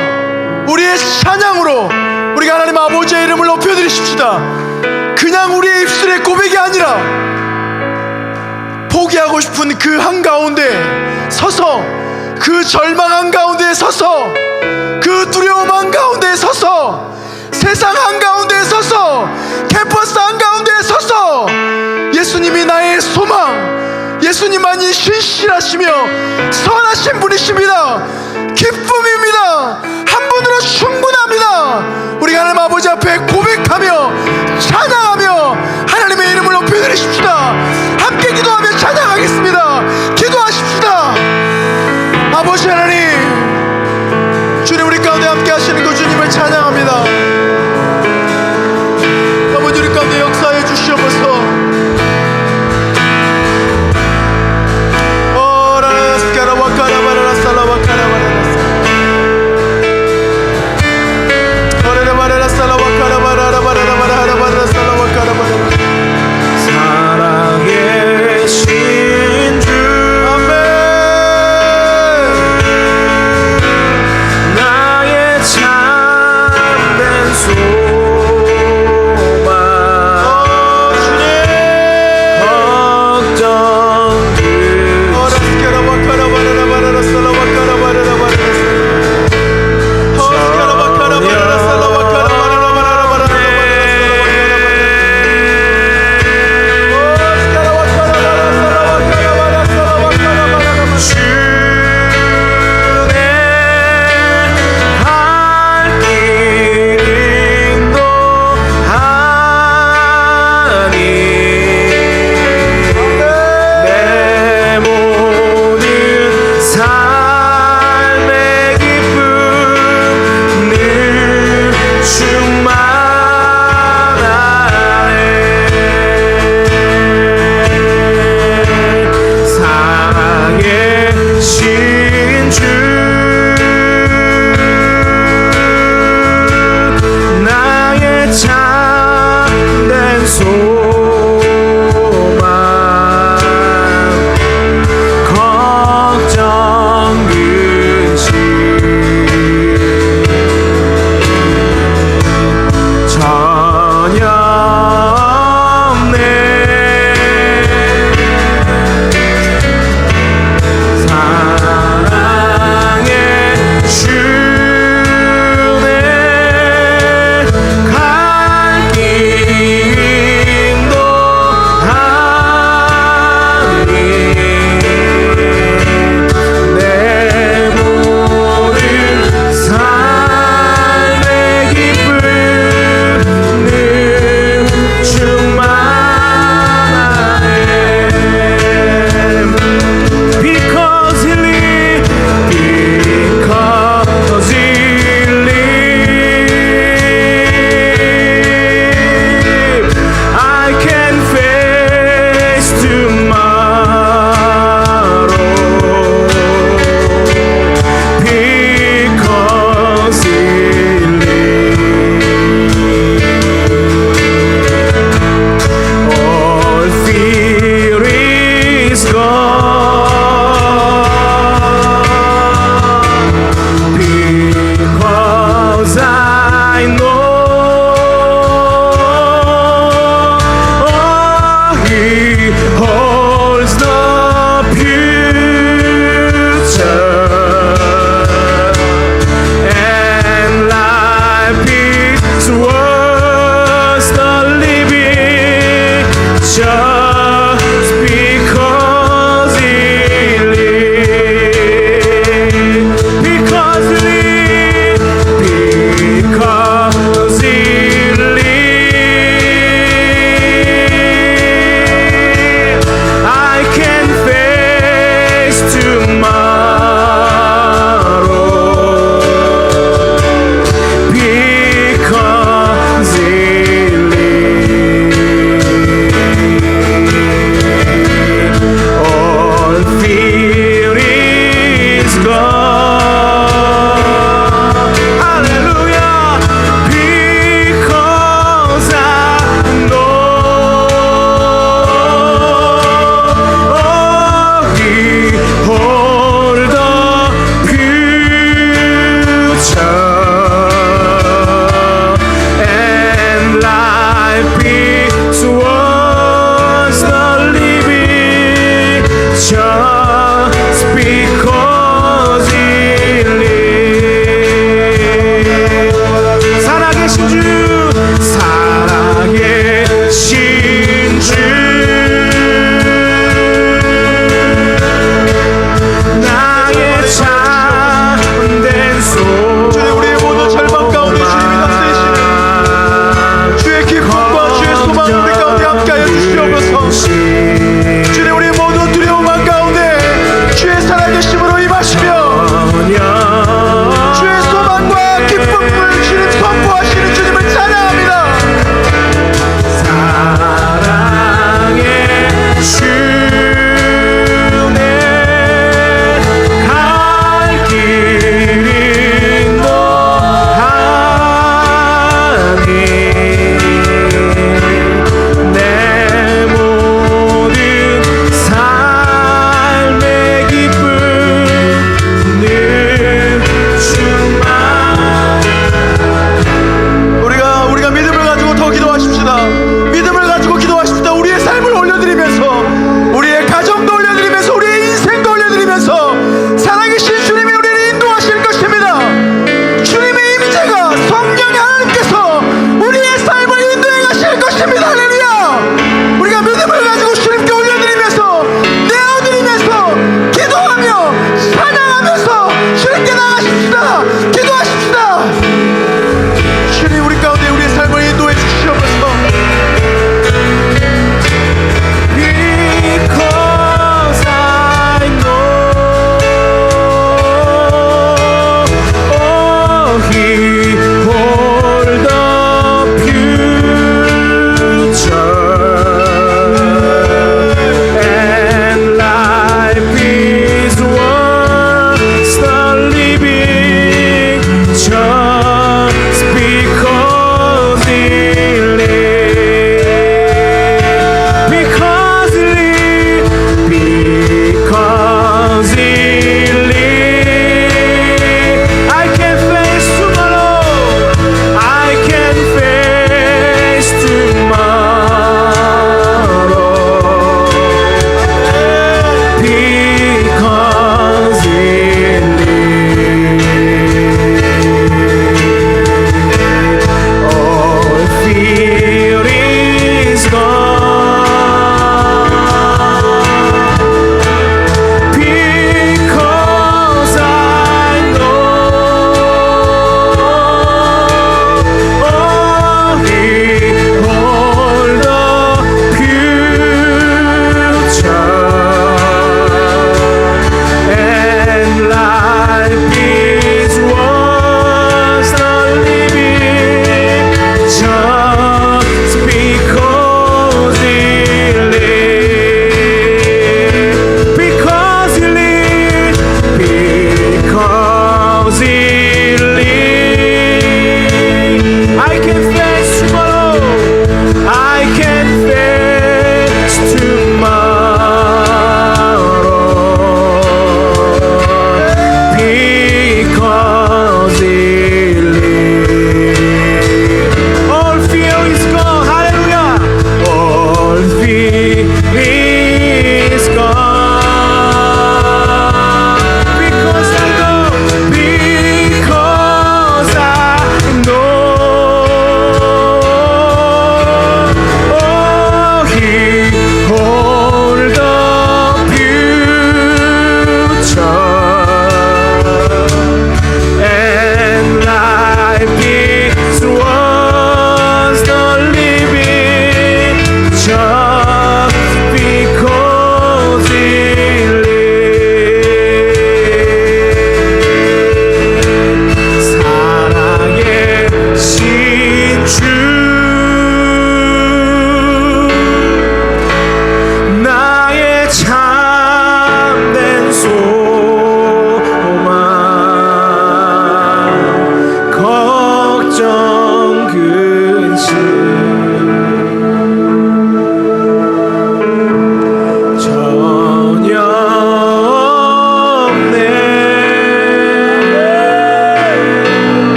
우리의 찬양으로 우리가 하나님 아버지의 이름을 높여드리십시다. 그냥 우리의 입술의 고백이 아니라 포기하고 싶은 그 한가운데 서서, 그 절망 한가운데 서서, 그 두려움 한가운데 서서, 세상 한가운데 서서, 캠퍼스 한가운데 서서 예수님이 나의 소망, 예수님만이 신실하시며 선하신 분이십니다. 기쁨입니다. 한 분으로 충분합니다. 우리가 하나님 아버지 앞에 고백하며 찬양하며 하나님의 이름을 높여드리십시다. 함께 기도하며 찬양하겠습니다. 기도하십시다. 아버지 하나님, 주님 우리 가운데 함께 하시는 그 주님을 찬양합니다. 아버지 우리 가운데 역사해 주시옵소서. 사랑의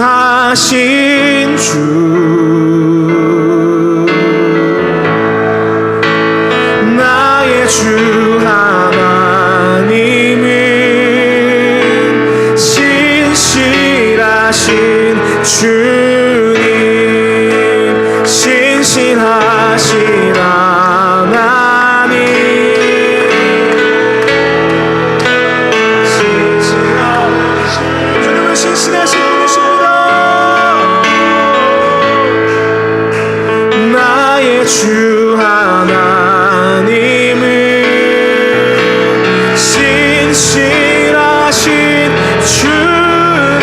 신실하신 주, 나의 주 하나님은 신실하신 주님, 신실하신 하나님, 주님은 신실하신 분이십니다. 나의 주 하나님은 신실하신 주님,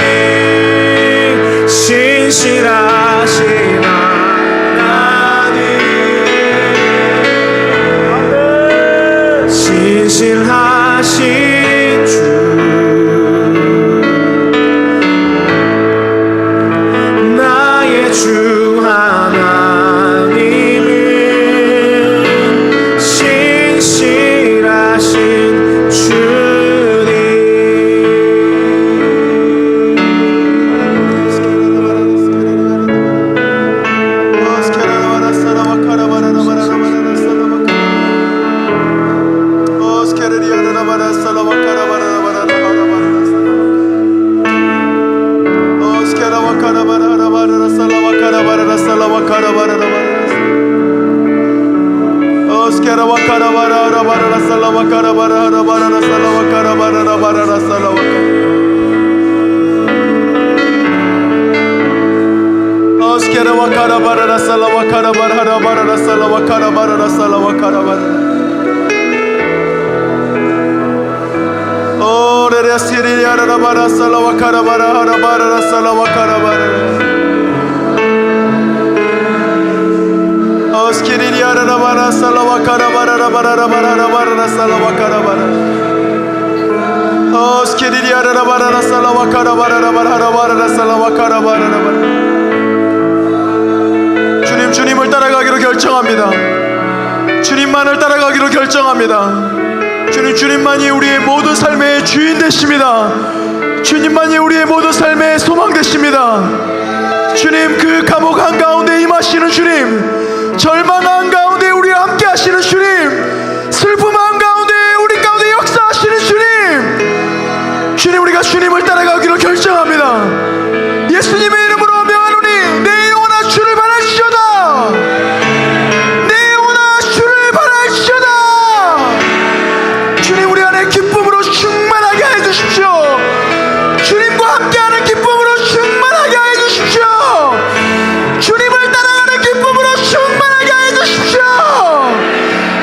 신실하신 하나님, 신실하신 주, 나의 주 하나님은 신실하신 주님. 주님, 주님을 따라가기로 결정합니다. 주님만을 따라가기로 결정합니다. 주님, 주님만이 우리의 모든 삶의 주인 되십니다. 주님만이 우리의 모든 삶의 소망 되십니다. 주님, 그 감옥 한가운데 임하시는 주님, 절망 한가운데 우리와 함께 하시는 주님, 슬픔 한가운데 우리 가운데 역사하시는 주님, 주님, 우리가 주님을 따라가기로 결정합니다. 예수님의 이름으로 명하노니 내 영혼아 주를 바랄지어다. 내 영혼아 주를 바랄지어다. 주님, 우리 안에 기쁨으로 충만하게 해주십시오. 주님과 함께하는 기쁨으로 충만하게 해주십시오. 주님을 따라가는 기쁨으로 충만하게 해주십시오.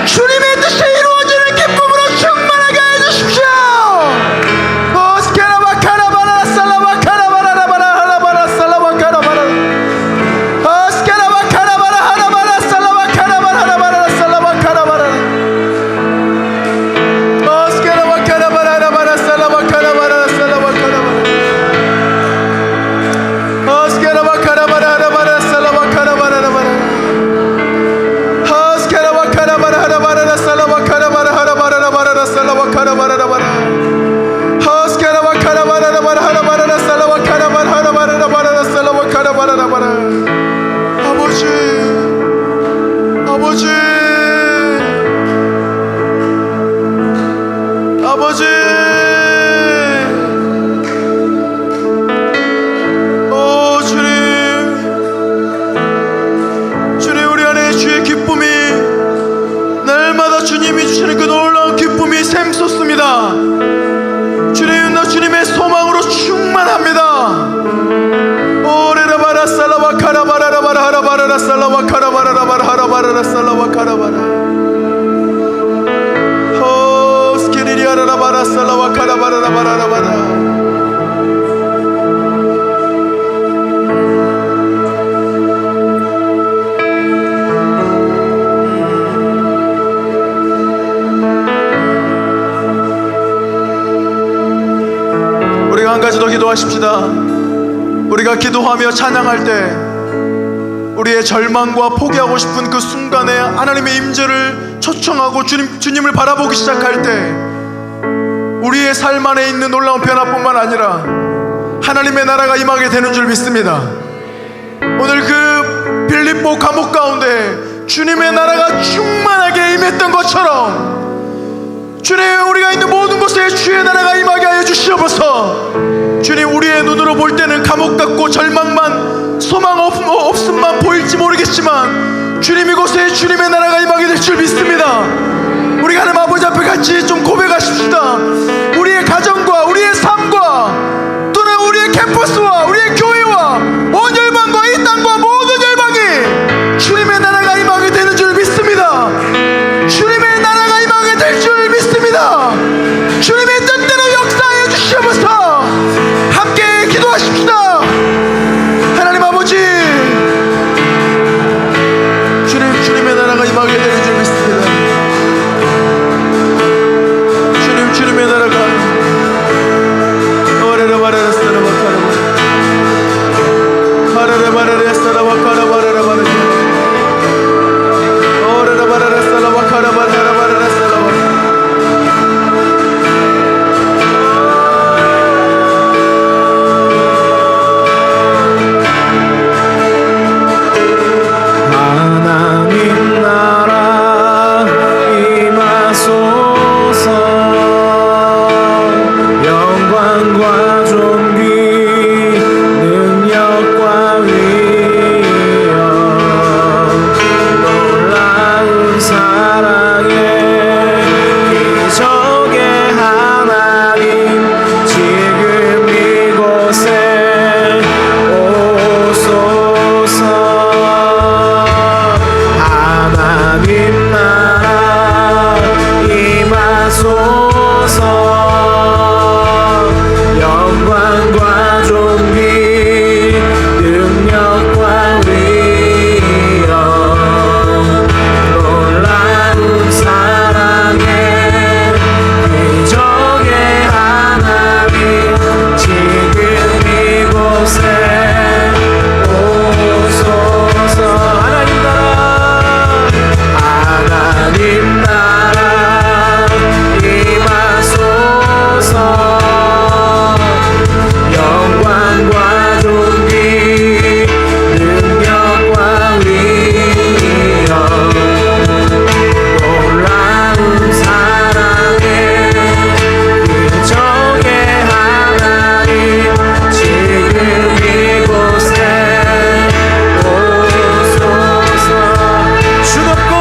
주님의 뜻이 이루어지는 기쁨으로 충만하게 해주십시오. 아버지, 오 주님, 주님, 우리 안에 주의 기쁨이, 날마다 주님이 주시는 그 놀라운 기쁨이 샘솟습니다. 주님, 나 주님의 소망으로 충만합니다. 오레라바라 살라바 카라바라라바라 하라바라라 살라바 카라바라라바라 하라바라라 살라바 카라바라. 우리가 한 가지 더 기도하십시다. 우리가 기도하며 찬양할 때 우리의 절망과 포기하고 싶은 그 순간에 하나님의 임재를 초청하고 주님을 바라보기 시작할 때 우리의 삶 안에 있는 놀라운 변화뿐만 아니라 하나님의 나라가 임하게 되는 줄 믿습니다. 오늘 그 빌립보 감옥 가운데 주님의 나라가 충만하게 임했던 것처럼 주님, 우리가 있는 모든 곳에 주의 나라가 임하게 하여 주시옵소서. 주님, 우리의 눈으로 볼 때는 감옥 같고 절망만, 소망 없음만 보일지 모르겠지만 주님, 이곳에 주님의 나라가 임하게 될 줄 믿습니다. 우리가 하나님 아버지 앞에 같이 좀 고백하십시다. 우리의 가정과 우리의 삶과 또는 우리의 캠퍼스와 우리의 교회와 온 열방과 이 땅과 모든 열방이 주님의 나라가 임하게 되는 줄 믿습니다. 주님의 나라가 임하게 될 줄 믿습니다. 주님의 뜻대로 역사하여 주시옵소서. 함께 기도하십시다. 하나님 아버지, 주님의 나라가 임하게 되는 줄 믿습니다. 주님의 나라가 오래라 바라라 사라 바카라 바라라 바라라 사라 바카라 바라라 바라라 오래라 바라라 사라 바카라 바라라 바라라 사라 하나님 나라 임하소서. 영광과 존귀 능력과 위엄 놀라운 사랑의 기적의 하나님 지금 이곳에 오소서. 하나님 나라 임하소서. 영광과 존귀 능력과 위엄 놀라운 사랑의 기적의 하나님 지금 이곳에 오소서. 하나님 나라 하나님 나라 임하소서. 영광과 존귀 능력과 위엄 놀라운 사랑의 기적의 하나님 지금 이곳에 오소서. 주 높고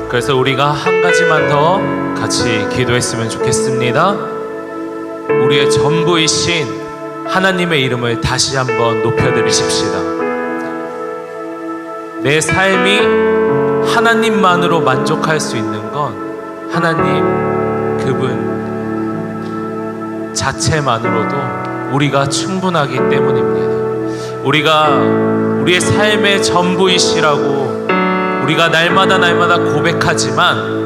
그래서 우리가 한 가지만 더 같이 기도했으면 좋겠습니다. 우리의 전부이신 하나님의 이름을 다시 한번 높여드리십시다. 내 삶이 하나님만으로 만족할 수 있는 건 하나님 그분 자체만으로도 우리가 충분하기 때문입니다. 우리가 우리의 삶의 전부이시라고 우리가 날마다 고백하지만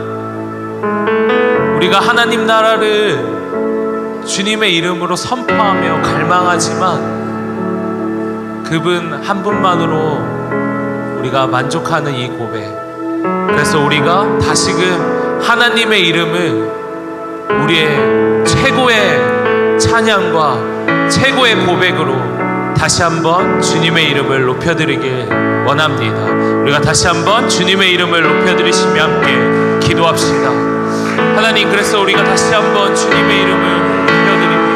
우리가 하나님 나라를 주님의 이름으로 선포하며 갈망하지만 그분 한 분만으로 우리가 만족하는 이 고백, 그래서 우리가 다시금 하나님의 이름을 우리의 최고의 찬양과 최고의 고백으로 다시 한번 주님의 이름을 높여드리길 원합니다. 우리가 다시 한번 주님의 이름을 높여드리시며 함께 기도합시다. 하나님, 그래서 우리가 다시 한번 주님의 이름을 높여드립니다.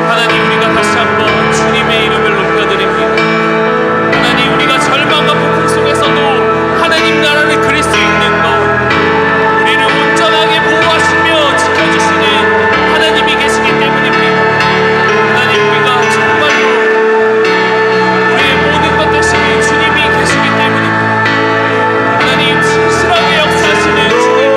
하나님, 우리가 다시 한번 주님의 이름을 높여드립니다. 하나님, 우리가 절망과 폭풍 속에서도 하나님 나라를 그릴 수 있는 것, 우리를 온전하게 보호하시며 지켜주시는 하나님이 계시기 때문입니다. 하나님, 우리가 정말로 우리의 모든 것 대신 주님이 계시기 때문입니다. 하나님, 진실하게 역사하시는 주님을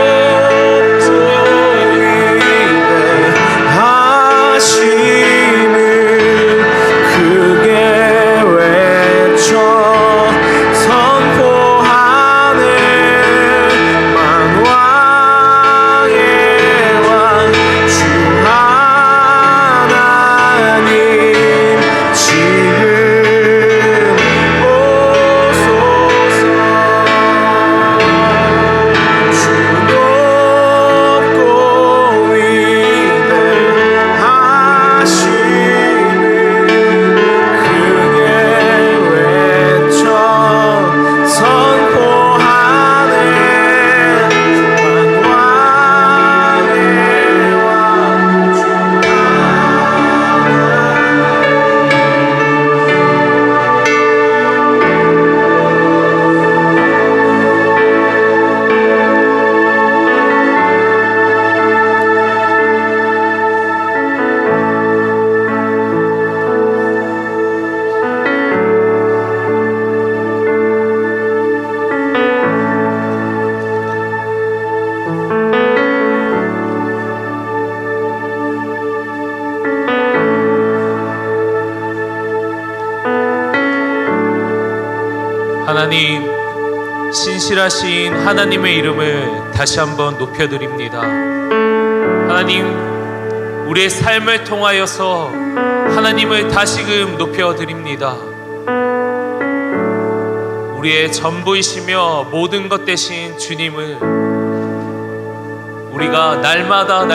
하나님, 신실하신 하나님의 이름을 다시 한번 높여드립니다. 하나님, 우리의 삶을 통하여서 하나님을 다시금 높여드립니다. 우리의 전부이시며 모든 것 되신 주님을 우리가 날마다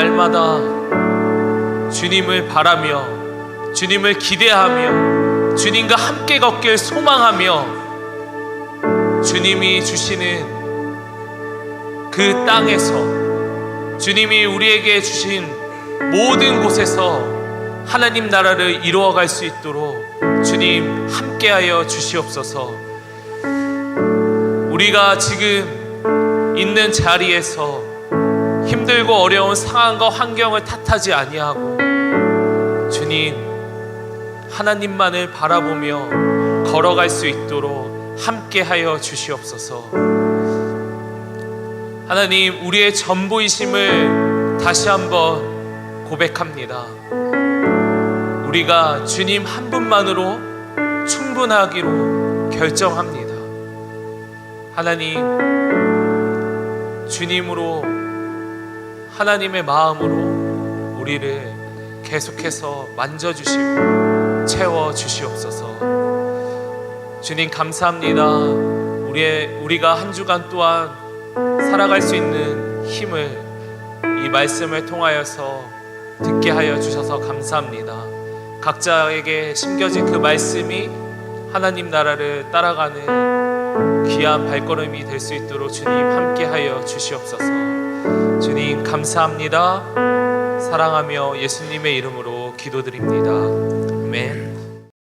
주님을 바라며 주님을 기대하며 주님과 함께 걷길 소망하며 주님이 주시는 그 땅에서, 주님이 우리에게 주신 모든 곳에서 하나님 나라를 이루어갈 수 있도록 주님 함께하여 주시옵소서. 우리가 지금 있는 자리에서 힘들고 어려운 상황과 환경을 탓하지 아니하고 주님 하나님만을 바라보며 걸어갈 수 있도록 함께하여 주시옵소서. 하나님, 우리의 전부이심을 다시 한번 고백합니다. 우리가 주님 한 분만으로 충분하기로 결정합니다. 하나님, 주님으로, 하나님의 마음으로 우리를 계속해서 만져주시고 채워주시옵소서. 주님 감사합니다. 우리가 한 주간 또한 살아갈 수 있는 힘을 이 말씀을 통하여서 듣게 하여 주셔서 감사합니다. 각자에게 심겨진 그 말씀이 하나님 나라를 따라가는 귀한 발걸음이 될 수 있도록 주님 함께 하여 주시옵소서. 주님 감사합니다. 사랑하며 예수님의 이름으로 기도드립니다. 아멘.